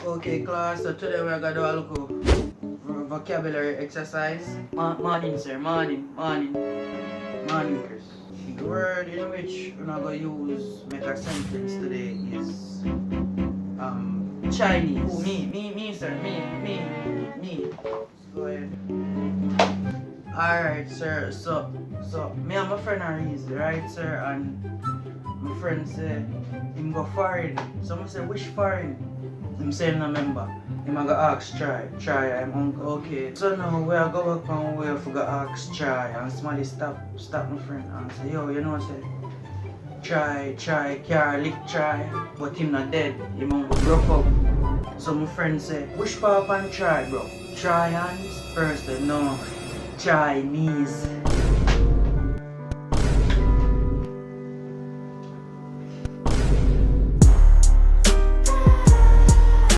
Okay, class, so today we're gonna do a little vocabulary exercise. Morning, sir. Morning, Chris. The word in which we're gonna use make a sentence today is Chinese. Who, me, sir. Me. Go ahead. Alright, sir. So me and my friend are easy, right, sir? And my friend say him go foreign. So I say which foreign? Him say him no member. Him a go ask try. I'm uncle. Okay. So now we are go back and we have to go ask try, and somebody stop my friend and say, yo, you know what say? Try, car lick try, but him not dead. Him uncle broke up. So my friend say, which part and try, bro? Try hands? First no. Chinese.